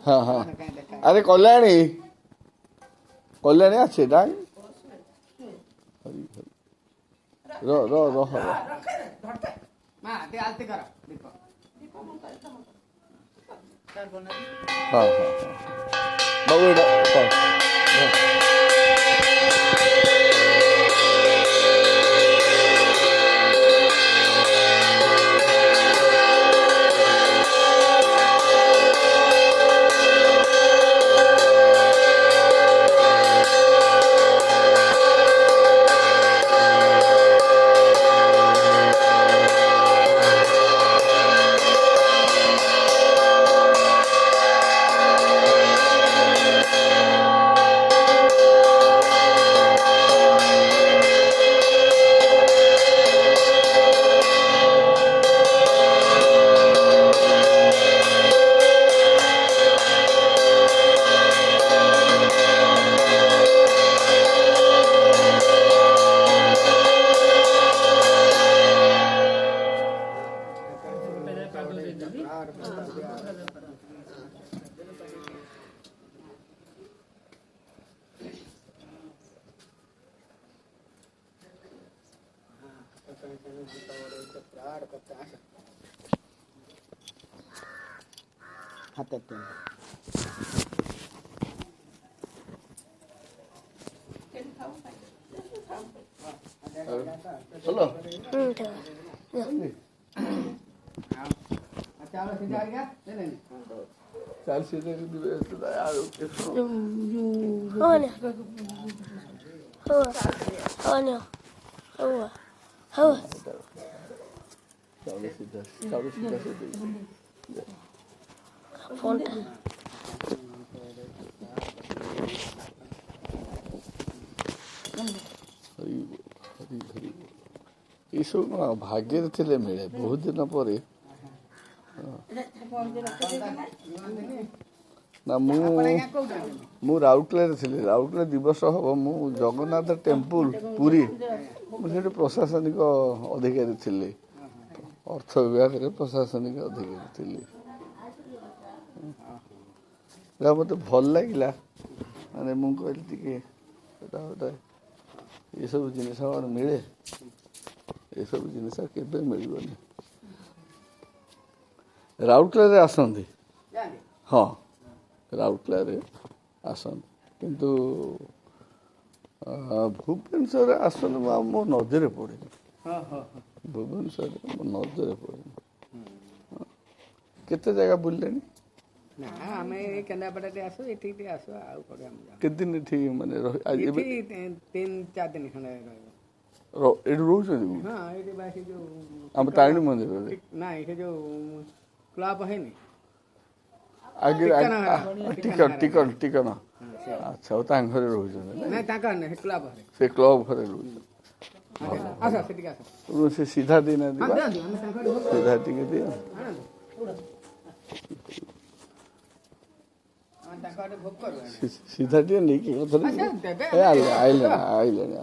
ହଁ ହଁ ଆରେ କଲ୍ୟାଣୀ କଲ୍ୟାଣୀ আছে ডাক ରହ ରହ ରହ ହଁ ହଁ ବାବୁ ଏଇଟା চলো চাল সিধে দিবে আর চাউল সিধা সে ଏସବୁ କ'ଣ ଭାଗ୍ୟରେ ଥିଲେ ମିଳେ ବହୁତ ଦିନ ପରେ ନା ମୁଁ ରାଉରକେଲାରେ ଥିଲି ରାଉରକେଲା ଦିବସ ହବ ମୁଁ ଜଗନ୍ନାଥ ଟେମ୍ପୁଲ ପୁରୀ ମୁଁ ସେଠି ପ୍ରଶାସନିକ ଅଧିକାରୀ ଥିଲି ଅର୍ଥ ବିଭାଗରେ ପ୍ରଶାସନିକ ଅଧିକାରୀ ଥିଲି ଯାହା ମୋତେ ଭଲ ଲାଗିଲା ମାନେ ମୁଁ କହିଲି ଟିକେ ସେଟା ଗୋଟେ ଏସବୁ ଜିନିଷ ମିଳେ ଏସବୁ ଜିନିଷ କେବେ ମିଳିବନି ରାଉରକେଲାରେ ଆସନ୍ତି ହଁ ରାଉରକେଲାରେ ଆସନ୍ତି କିନ୍ତୁ ଭୁବନେଶ୍ୱରରେ ଆସନ୍ତି ମୋ ନଜରରେ ପଡ଼େନି ଭୁବନେଶ୍ୱରରେ ମୋ ନଜରରେ ପଡ଼େନି କେତେ ଜାଗା ବୁଲିଲେଣି ନା ଆମେ ଏଇ କେନ୍ଦ୍ରାପଡ଼ାରେ ଆସୁ ଏଠିକି ଆସୁ ଆଉ କେତେ ଦିନ ଏଠି ମାନେ 3-4 ଦିନ ଖଣ୍ଡେ ରହିବ ଏଠି ରହୁଛନ୍ତି ହଁ ଏଇଠି ବା ସେ ଯୋଉ ଆମ ତାରିଣୀ ମନ୍ଦିରରେ ନାଇଁ ସେ ଯୋଉ କ୍ଲବ ହେଇନି ଆଚ୍ଛା ଆଉ ତାଙ୍କ ଘରେ ରହୁଛନ୍ତି ସେ କ୍ଲବ ଘରେ ରହୁଛନ୍ତି ସେ ସିଧା ଦେଇନାହାନ୍ତି ସିଧା ଟିକେ ଦିଅ ସିଧା ଟିକେ ନେଇକି ଆଇଲେଣି